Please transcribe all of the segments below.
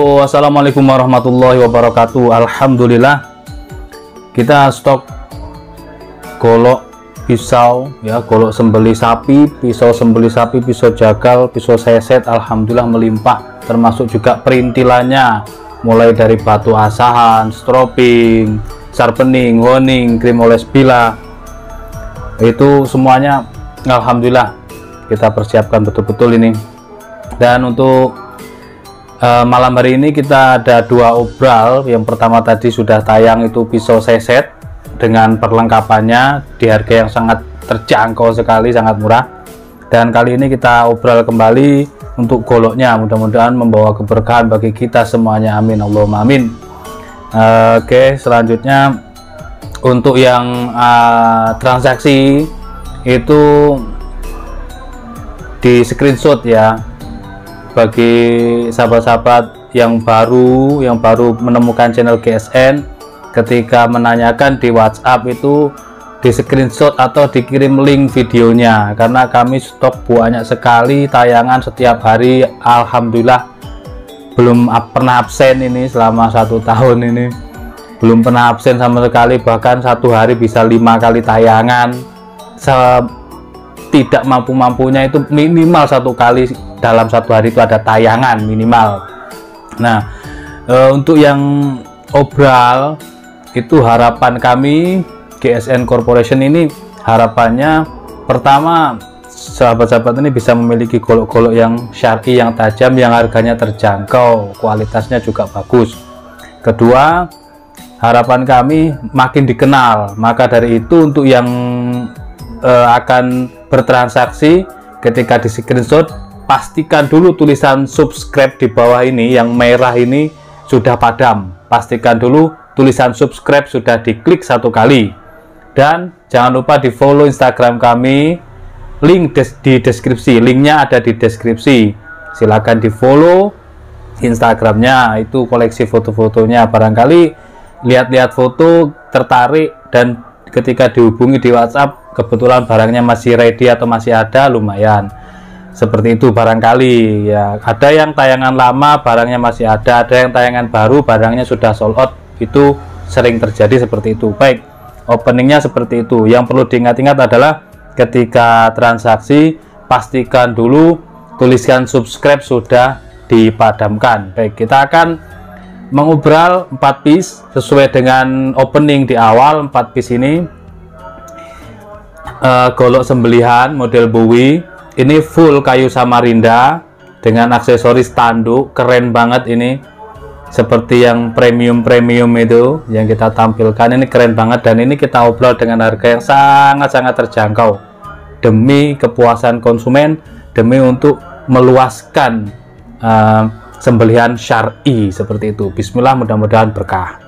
Halo, assalamualaikum warahmatullahi wabarakatuh. Alhamdulillah kita stok golok pisau ya, golok sembelih sapi, pisau sembelih sapi, pisau jagal, pisau seset, alhamdulillah melimpah, termasuk juga perintilannya mulai dari batu asahan, stropping, sharpening, honing, krim oles bila, itu semuanya alhamdulillah kita persiapkan betul-betul ini. Dan untuk malam hari ini kita ada dua obral. Yang pertama tadi sudah tayang, itu pisau seset dengan perlengkapannya di harga yang sangat terjangkau sekali, sangat murah. Dan kali ini kita obral kembali untuk goloknya, mudah-mudahan membawa keberkahan bagi kita semuanya, amin Allahumma amin. Oke, selanjutnya untuk yang transaksi itu di screenshot ya, bagi sahabat-sahabat yang baru menemukan channel GSN, ketika menanyakan di WhatsApp itu di screenshot atau dikirim link videonya, karena kami stok banyak sekali tayangan setiap hari, alhamdulillah belum pernah absen ini selama 1 tahun ini, belum pernah absen sama sekali, bahkan satu hari bisa 5 kali tayangan, tidak mampu-mampunya itu minimal 1 kali dalam 1 hari itu ada tayangan minimal. Nah, untuk yang obral itu harapan kami GSN Corporation ini, harapannya pertama sahabat-sahabat ini bisa memiliki golok-golok yang syar'i, yang tajam, yang harganya terjangkau, kualitasnya juga bagus. Kedua, harapan kami makin dikenal. Maka dari itu untuk yang akan bertransaksi, ketika di screenshot pastikan dulu tulisan subscribe di bawah ini, yang merah ini sudah padam, pastikan dulu tulisan subscribe sudah diklik 1 kali. Dan jangan lupa di follow Instagram kami, link di deskripsi, linknya ada di deskripsi, silahkan di follow Instagramnya, itu koleksi foto-fotonya, barangkali lihat-lihat foto tertarik, dan ketika dihubungi di WhatsApp kebetulan barangnya masih ready atau masih ada, lumayan seperti itu. Barangkali ya ada yang tayangan lama barangnya masih ada yang tayangan baru barangnya sudah sold out, itu sering terjadi seperti itu. Baik, openingnya seperti itu. Yang perlu diingat-ingat adalah ketika transaksi pastikan dulu tuliskan subscribe sudah dipadamkan. Baik, kita akan mengobral 4 piece sesuai dengan opening di awal. 4 piece ini golok sembelihan model Bowie, ini full kayu Samarinda dengan aksesoris tanduk, keren banget ini, seperti yang premium itu yang kita tampilkan, ini keren banget. Dan ini kita obral dengan harga yang sangat-sangat terjangkau demi kepuasan konsumen, demi untuk meluaskan sembelihan syar'i seperti itu. Bismillah, mudah-mudahan berkah.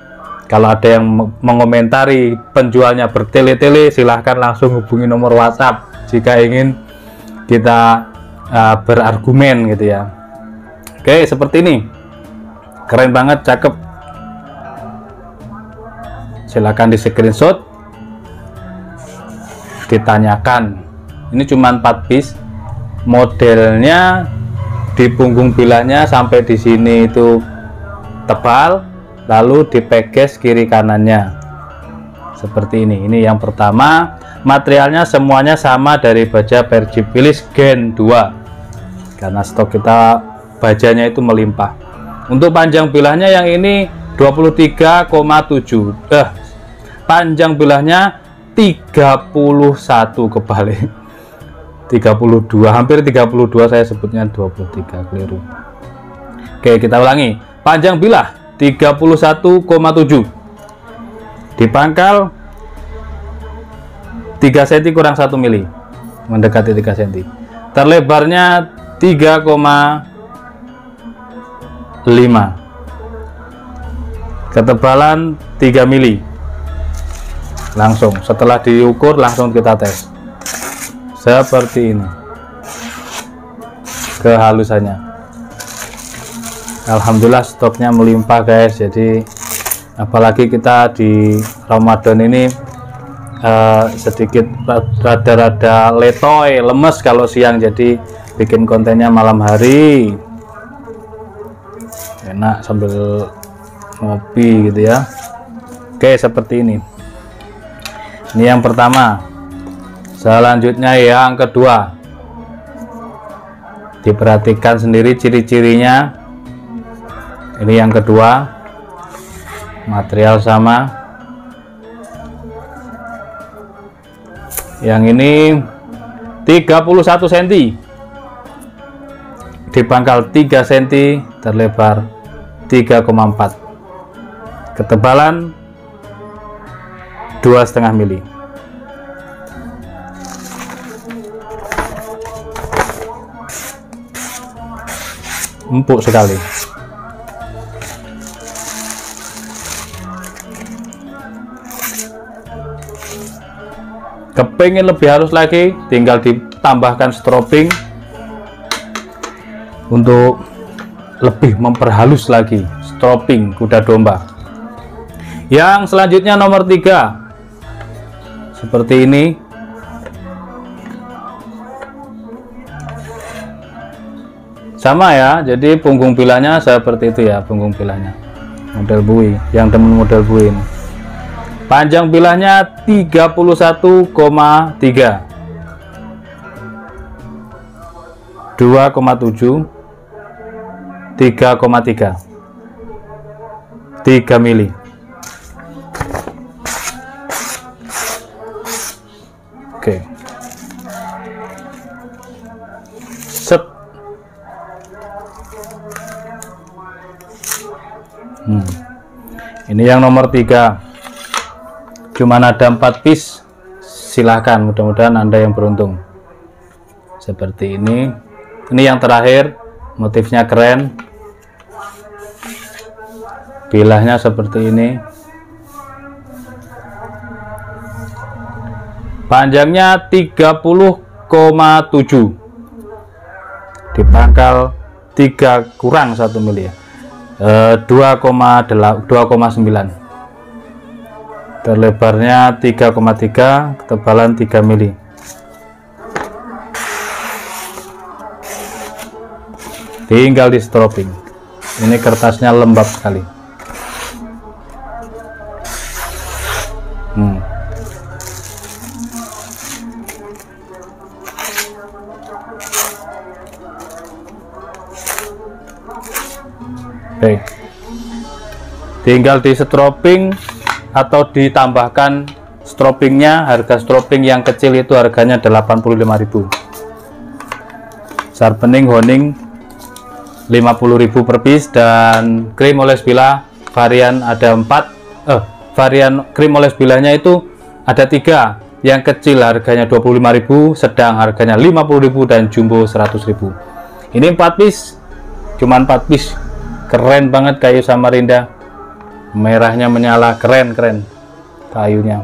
Kalau ada yang mengomentari penjualnya bertele-tele, silahkan langsung hubungi nomor WhatsApp jika ingin kita berargumen gitu ya. Oke, seperti ini, keren banget, cakep, silahkan di screenshot, ditanyakan. Ini cuma 4 piece, modelnya di punggung bilahnya sampai di sini itu tebal, lalu dipeges kiri kanannya seperti ini. Ini yang pertama, materialnya semuanya sama dari baja Percipilis Gen 2 karena stok kita bajanya itu melimpah. Untuk panjang bilahnya yang ini 23,7, panjang bilahnya 31, kebalik 32, hampir 32, saya sebutnya 23, keliru. Oke, kita ulangi, panjang bilah 31,7, di pangkal 3 cm kurang 1 mili, mendekati 3 cm, terlebarnya 3,5, ketebalan 3 mili. Langsung setelah diukur langsung kita tes seperti ini kehalusannya. Alhamdulillah stoknya melimpah guys. Jadi apalagi kita di Ramadan ini sedikit rada-rada letoy, lemes kalau siang, jadi bikin kontennya malam hari. enak sambil ngopi gitu ya. Oke, seperti ini yang pertama. Selanjutnya yang kedua, diperhatikan sendiri ciri-cirinya. Ini yang kedua, material sama. Yang ini 31 cm, di pangkal 3 cm, terlebar 3,4, ketebalan 2,5 mili. Empuk sekali. Kepingin lebih halus lagi, tinggal ditambahkan strobing untuk lebih memperhalus lagi. Strobing kuda domba. Yang selanjutnya nomor 3, seperti ini. Sama ya, jadi punggung pilanya seperti itu ya, punggung pilanya model bui, yang temen model bui ini. Panjang bilahnya 31,3, 2,7, 3,3, 3 mili. Oke. Set. Ini yang nomor 3, cuman ada 4 piece. Silahkan, mudah-mudahan Anda yang beruntung. Seperti ini. Ini yang terakhir, motifnya keren, bilahnya seperti ini, panjangnya 30,7, di pangkal 3 kurang 1 mili ya, 2,9, terlebarnya 3,3, ketebalan 3 mili. Tinggal di strobing. Ini kertasnya lembab sekali. Oke. Tinggal di strobing atau ditambahkan strobingnya. Harga strobing yang kecil itu harganya 85.000. Sharpening honing 50.000 per piece, dan krim oles bilah varian ada 4. Varian krim oles bilahnya itu ada 3. Yang kecil harganya 25.000, sedang harganya 50.000, dan jumbo 100.000. Ini 4 piece, cuman 4 piece. Keren banget kayu Samarinda, merahnya menyala, keren kayunya.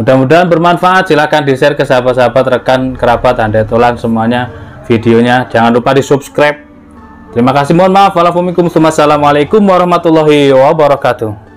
Mudah-mudahan bermanfaat. Silahkan di share ke sahabat-sahabat, rekan, kerabat, Anda tolong semuanya videonya. Jangan lupa di subscribe. Terima kasih, mohon maaf. Wassalamualaikum warahmatullahi wabarakatuh.